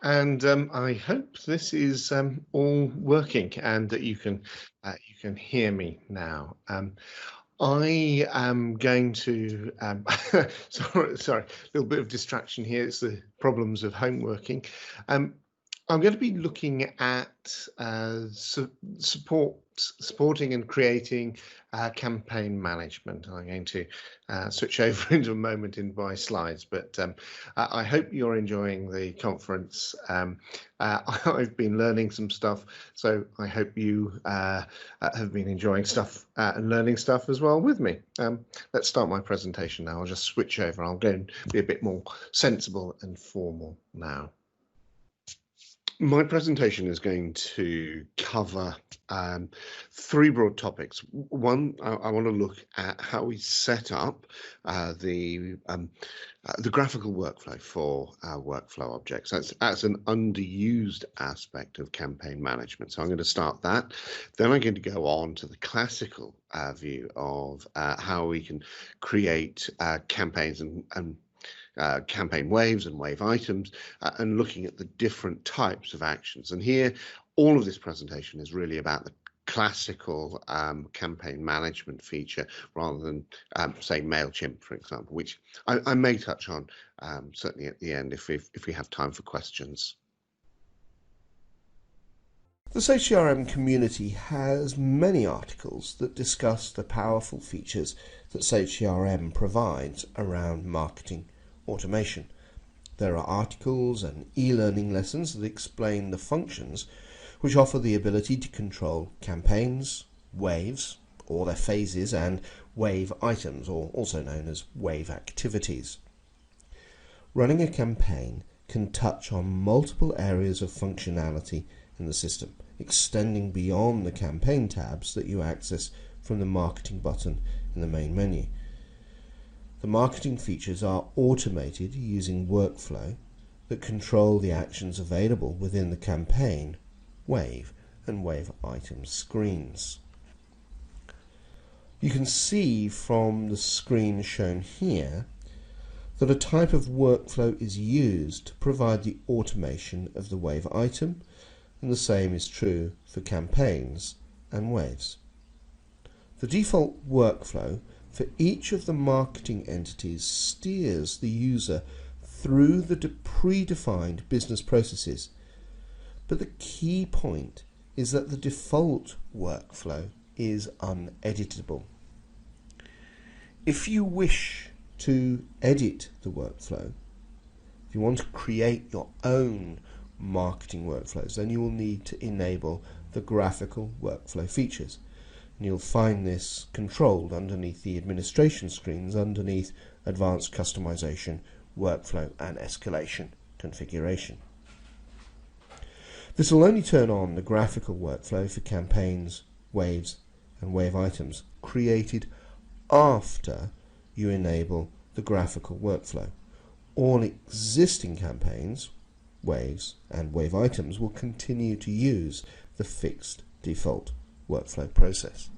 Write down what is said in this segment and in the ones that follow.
And I hope this is all working and that you can hear me now. I am going to sorry, a little bit of distraction here. It's the problems of home working. Um, I'm going to be looking at supporting and creating campaign management. I'm going to switch over into a moment in my slides, but I hope you're enjoying the conference. I've been learning some stuff, so I hope you have been enjoying stuff and learning stuff as well with me. Let's start my presentation now. I'll just switch over. I'll go and be a bit more sensible and formal now. My presentation is going to cover three broad topics. One, I want to look at how we set up the graphical workflow for our workflow objects. That's an underused aspect of campaign management. So I'm going to start that. Then I'm going to go on to the classical view of how we can create campaigns and campaign waves and wave items, and looking at the different types of actions. And here, all of this presentation is really about the classical campaign management feature rather than, say, Mailchimp, for example, which I may touch on certainly at the end if we have time for questions. The Sage CRM community has many articles that discuss the powerful features that Sage CRM provides around marketing automation. There are articles and e-learning lessons that explain the functions which offer the ability to control campaigns, waves, or their phases, and wave items, or also known as wave activities. Running a campaign can touch on multiple areas of functionality in the system, extending beyond the campaign tabs that you access from the marketing button in the main menu. The marketing features are automated using workflow that control the actions available within the campaign, wave, and wave item screens. You can see from the screen shown here that a type of workflow is used to provide the automation of the wave item, and the same is true for campaigns and waves. The default workflow for each of the marketing entities steers the user through the predefined business processes, but the key point is that the default workflow is uneditable. If you wish to edit the workflow, if you want to create your own marketing workflows, then you will need to enable the graphical workflow features. And you'll find this controlled underneath the administration screens, underneath advanced customization, workflow, and escalation configuration. This will only turn on the graphical workflow for campaigns, waves, and wave items created after you enable the graphical workflow. All existing campaigns, waves, and wave items will continue to use the fixed default workflow process.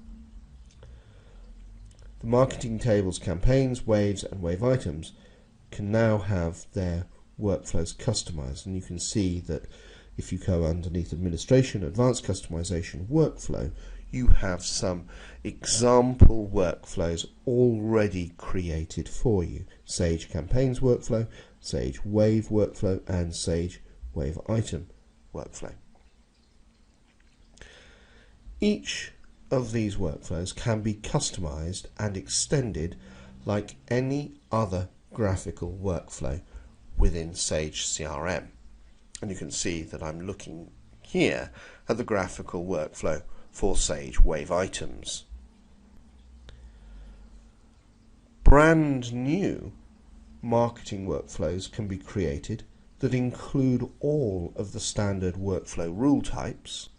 The marketing tables campaigns, waves, and wave items can now have their workflows customized, and you can see that if you go underneath administration, advanced customization, workflow, you have some example workflows already created for you. Sage campaigns workflow, Sage wave workflow, and Sage wave item workflow. Each of these workflows can be customized and extended like any other graphical workflow within Sage CRM. And you can see that I'm looking here at the graphical workflow for Sage wave items. Brand new marketing workflows can be created that include all of the standard workflow rule types,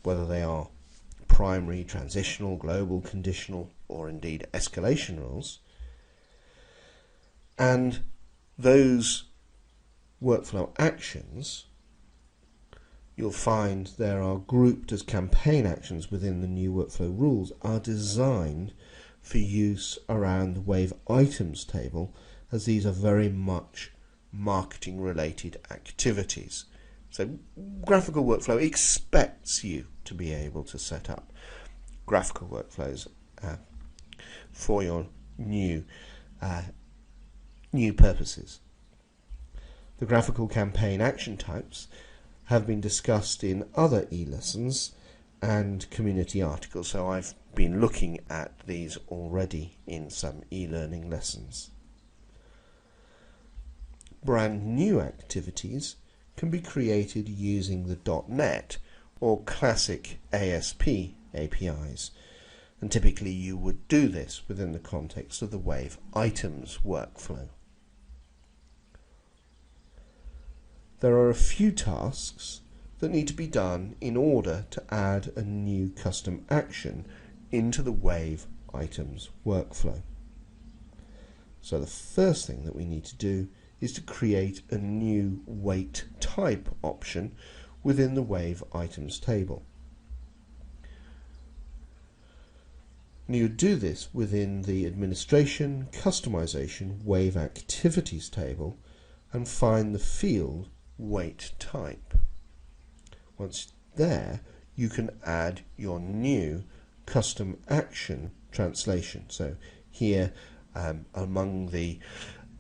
whether they are primary, transitional, global, conditional, or indeed escalation rules. And those workflow actions, you'll find there are grouped as campaign actions within the new workflow rules, are designed for use around the wave items table, as these are very much marketing related activities. So graphical workflow expects you to be able to set up graphical workflows for your new purposes. The graphical campaign action types have been discussed in other e-lessons and community articles, so I've been looking at these already in some e-learning lessons. Brand new activities can be created using the .NET or classic ASP APIs, and typically you would do this within the context of the Wave Items workflow. There are a few tasks that need to be done in order to add a new custom action into the Wave Items workflow. So the first thing that we need to do is to create a new weight type option within the Wave Items table. And you would do this within the Administration Customization Wave Activities table and find the field weight type. Once there, you can add your new custom action translation. So here, among the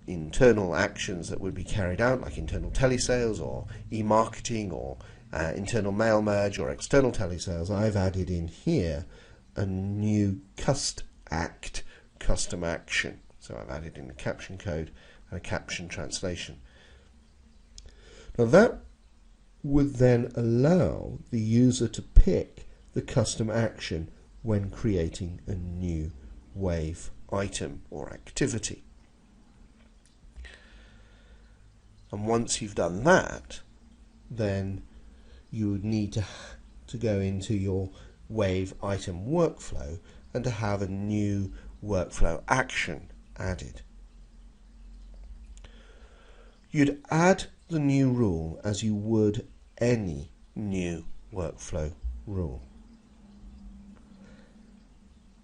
internal actions that would be carried out, like internal telesales or e-marketing or internal mail merge or external telesales, I've added in here a new custom action. So I've added in a caption code and a caption translation. Now that would then allow the user to pick the custom action when creating a new Wave item or activity. And once you've done that, then you would need to go into your Wave item workflow and to have a new workflow action added. You'd add the new rule as you would any new workflow rule.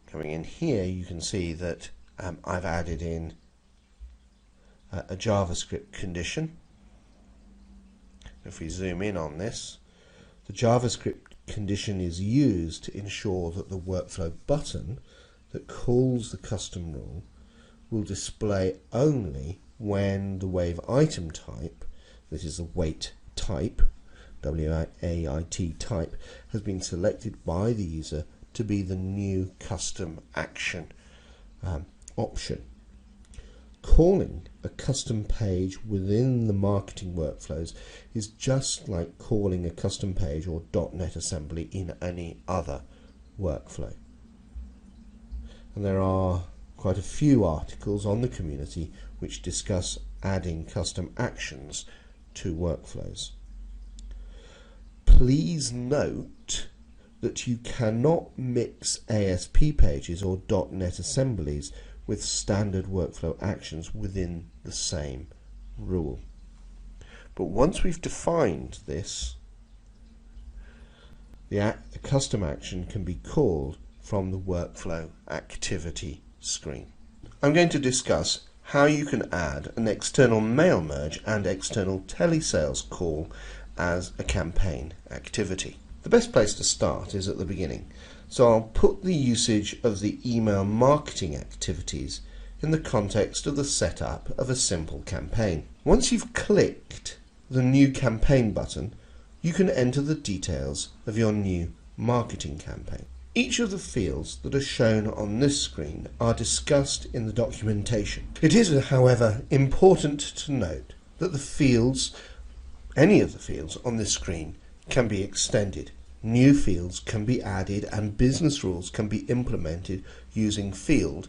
Coming in here, you can see that I've added in a JavaScript condition. If we zoom in on this, the JavaScript condition is used to ensure that the workflow button that calls the custom rule will display only when the Wave item type, this is the weight type, W-A-I-T type, has been selected by the user to be the new custom action option. Calling a custom page within the marketing workflows is just like calling a custom page or .NET assembly in any other workflow. And there are quite a few articles on the community which discuss adding custom actions to workflows. Please note that you cannot mix ASP pages or .NET assemblies with standard workflow actions within the same rule. But once we've defined this, the custom action can be called from the workflow activity screen. I'm going to discuss how you can add an external mail merge and external telesales call as a campaign activity. The best place to start is at the beginning, so I'll put the usage of the email marketing activities in the context of the setup of a simple campaign. Once you've clicked the New Campaign button, you can enter the details of your new marketing campaign. Each of the fields that are shown on this screen are discussed in the documentation. It is, however, important to note that the fields, any of the fields on this screen, can be extended. New fields can be added and business rules can be implemented using field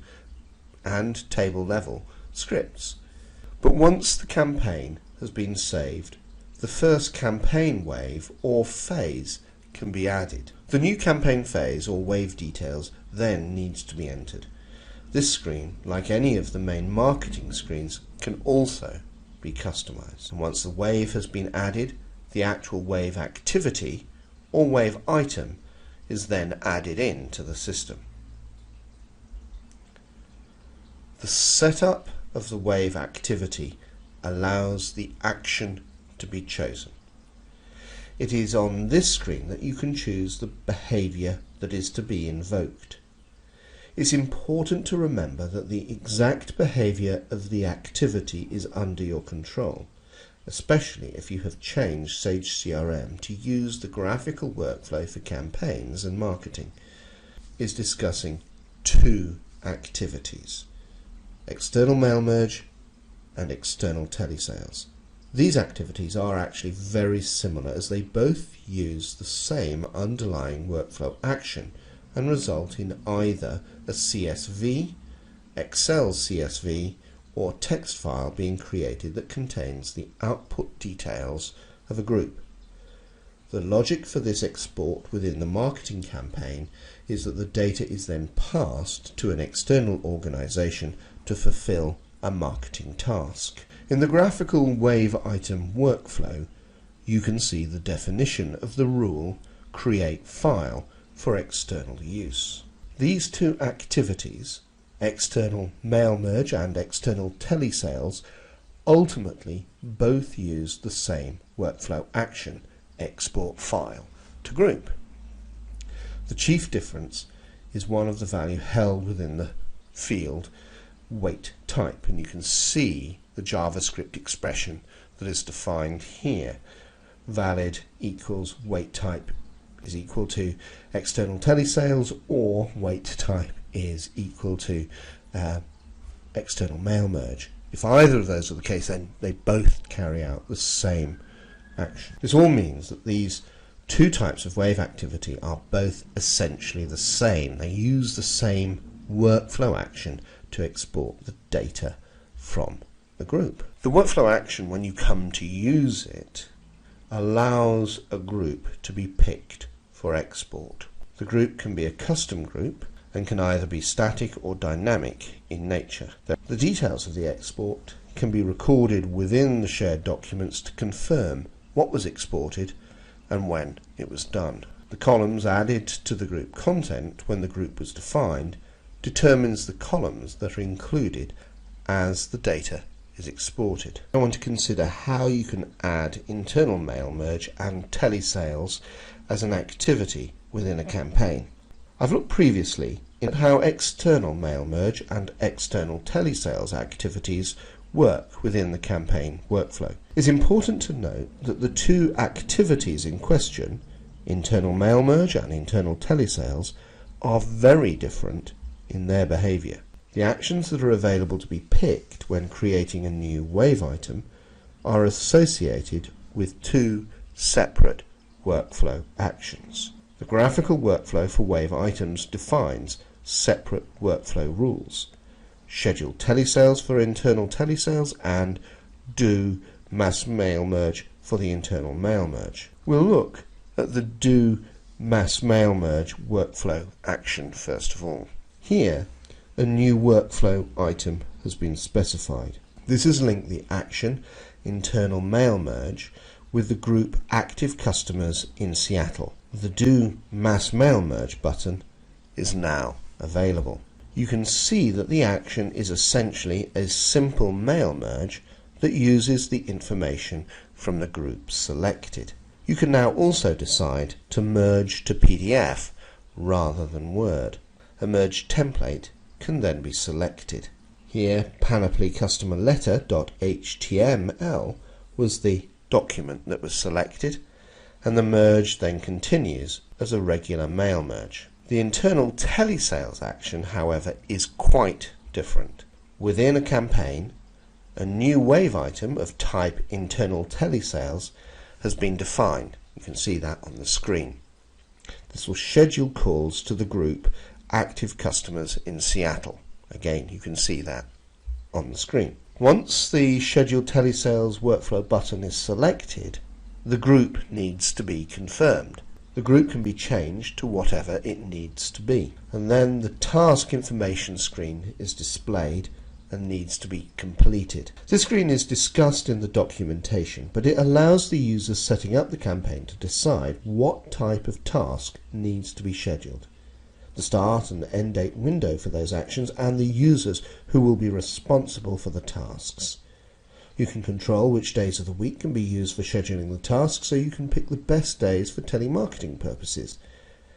and table level scripts. But once the campaign has been saved, the first campaign wave or phase can be added. The new campaign phase or wave details then needs to be entered. This screen, like any of the main marketing screens, can also be customized. And once the wave has been added, the actual wave activity or wave item is then added into the system. The setup of the wave activity allows the action to be chosen. It is on this screen that you can choose the behaviour that is to be invoked. It's important to remember that the exact behaviour of the activity is under your control, especially if you have changed Sage CRM to use the graphical workflow for campaigns and marketing. Is discussing two activities: external mail merge and external telesales. These activities are actually very similar, as they both use the same underlying workflow action and result in either a CSV, Excel CSV, or text file being created that contains the output details of a group. The logic for this export within the marketing campaign is that the data is then passed to an external organization to fulfill a marketing task. In the graphical wave item workflow, you can see the definition of the rule create file for external use. These two activities, external mail merge and external telesales, ultimately both use the same workflow action, export file to group. The chief difference is one of the value held within the field wait type, and you can see the JavaScript expression that is defined here. Valid equals wait type is equal to external telesales, or wait type is equal to external mail merge. If either of those are the case, then they both carry out the same action. This all means that these two types of wave activity are both essentially the same. They use the same workflow action to export the data from the group. The workflow action, when you come to use it, allows a group to be picked for export. The group can be a custom group and can either be static or dynamic in nature. The details of the export can be recorded within the shared documents to confirm what was exported and when it was done. The columns added to the group content when the group was defined determines the columns that are included as the data is exported. I want to consider how you can add internal mail merge and telesales as an activity within a campaign. I've looked previously at how external mail merge and external telesales activities work within the campaign workflow. It's important to note that the two activities in question, internal mail merge and internal telesales, are very different in their behaviour. The actions that are available to be picked when creating a new wave item are associated with two separate workflow actions. The graphical workflow for wave items defines separate workflow rules: schedule telesales for internal telesales and do mass mail merge for the internal mail merge. We'll look at the do mass mail merge workflow action first of all. Here, a new workflow item has been specified. This has linked the action internal mail merge with the group active customers in Seattle. The do mass mail merge button is now available. You can see that the action is essentially a simple mail merge that uses the information from the group selected. You can now also decide to merge to PDF rather than Word. A merge template can then be selected. Here, Panoply Customer Letter.html was the document that was selected, and the merge then continues as a regular mail merge. The internal telesales action, however, is quite different. Within a campaign, a new wave item of type internal telesales has been defined. You can see that on the screen. This will schedule calls to the group active customers in Seattle. Again, you can see that on the screen. Once the schedule telesales workflow button is selected, the group needs to be confirmed. The group can be changed to whatever it needs to be, and then the task information screen is displayed and needs to be completed. This screen is discussed in the documentation, but it allows the user setting up the campaign to decide what type of task needs to be scheduled, the start and end date window for those actions, and the users who will be responsible for the tasks. You can control which days of the week can be used for scheduling the tasks, so you can pick the best days for telemarketing purposes.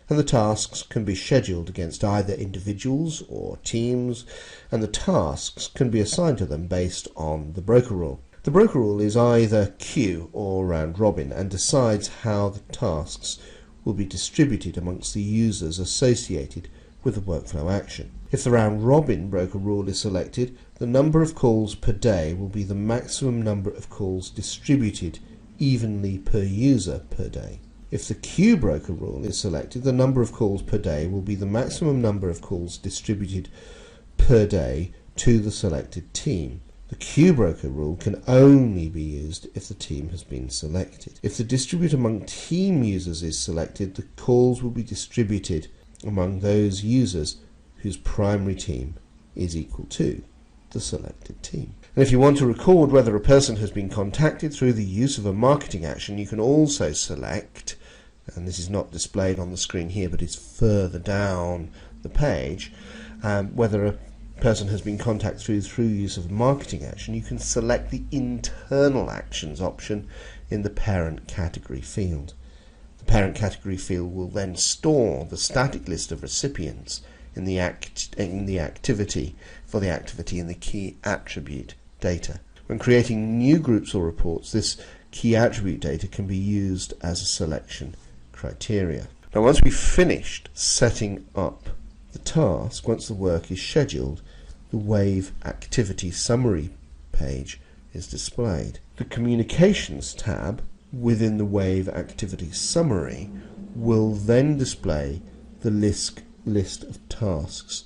And the tasks can be scheduled against either individuals or teams, and the tasks can be assigned to them based on the broker rule. The broker rule is either queue or round robin and decides how the tasks will be distributed amongst the users associated with the workflow action. If the round robin broker rule is selected, the number of calls per day will be the maximum number of calls distributed evenly per user per day. If the queue broker rule is selected, the number of calls per day will be the maximum number of calls distributed per day to the selected team. The queue broker rule can only be used if the team has been selected. If the distribute among team users is selected, the calls will be distributed among those users whose primary team is equal to the selected team. And if you want to record whether a person has been contacted through the use of a marketing action, you can also select, and this is not displayed on the screen here but is further down the page, whether a person has been contacted through use of a marketing action. You can select the internal actions option in the parent category field. The parent category field will then store the static list of recipients in the activity in the key attribute data. When creating new groups or reports, this key attribute data can be used as a selection criteria. Now, once we've finished setting up the task, once the work is scheduled, the Wave Activity Summary page is displayed. The Communications tab within the Wave Activity Summary will then display the list of tasks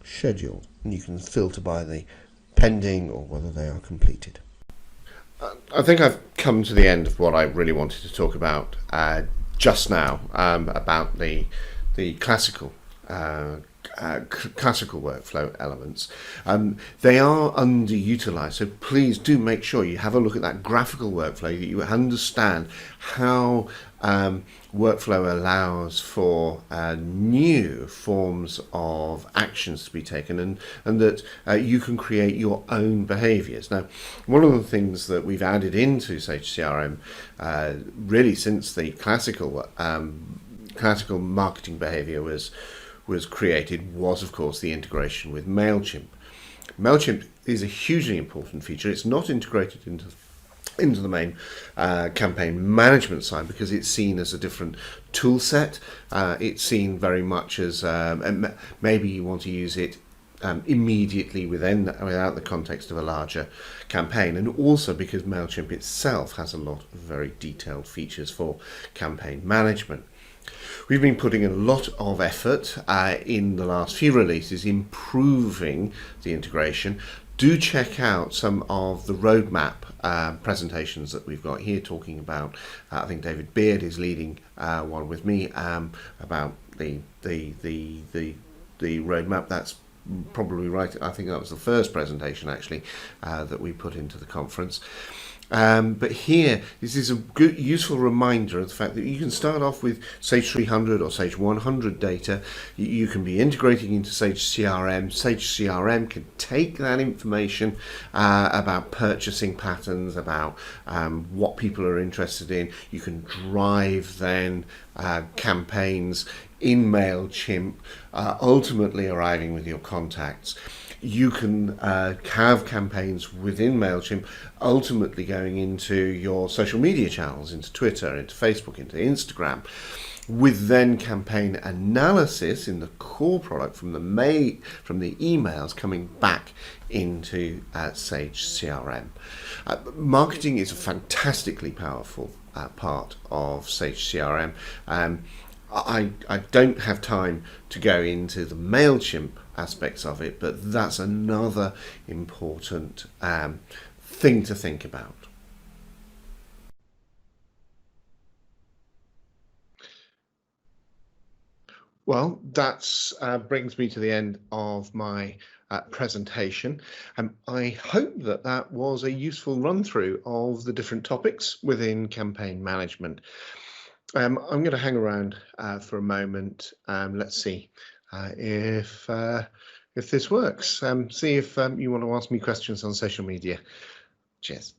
scheduled, and you can filter by the pending or whether they are completed. I think I've come to the end of what I really wanted to talk about just now, about the classical workflow elements. They are underutilized, so please do make sure you have a look at that graphical workflow, that you understand how workflow allows for new forms of actions to be taken, and that you can create your own behaviors. Now, one of the things that we've added into Sage CRM really since the classical marketing behavior was created was, of course, the integration with Mailchimp. Mailchimp is a hugely important feature. It's not integrated into the main campaign management side because it's seen as a different tool set. It's seen very much as maybe you want to use it immediately without the context of a larger campaign, and also because Mailchimp itself has a lot of very detailed features for campaign management. We've been putting a lot of effort in the last few releases improving the integration. Do check out some of the roadmap presentations that we've got here talking about, I think David Beard is leading one with me about the roadmap. That's probably right. I think that was the first presentation actually that we put into the conference. But here, this is a good, useful reminder of the fact that you can start off with Sage 300 or Sage 100 data. You can be integrating into Sage CRM. Sage CRM can take that information about purchasing patterns, about what people are interested in. You can drive then campaigns in Mailchimp, ultimately arriving with your contacts. You can have campaigns within Mailchimp, ultimately going into your social media channels, into Twitter, into Facebook, into Instagram, with then campaign analysis in the core product from the emails coming back into Sage CRM. Marketing is a fantastically powerful part of Sage CRM. I don't have time to go into the Mailchimp aspects of it, but that's another important thing to think about. Well, that brings me to the end of my presentation. I hope that was a useful run through of the different topics within campaign management. I'm going to hang around for a moment. Let's see if this works. See if you want to ask me questions on social media. Cheers.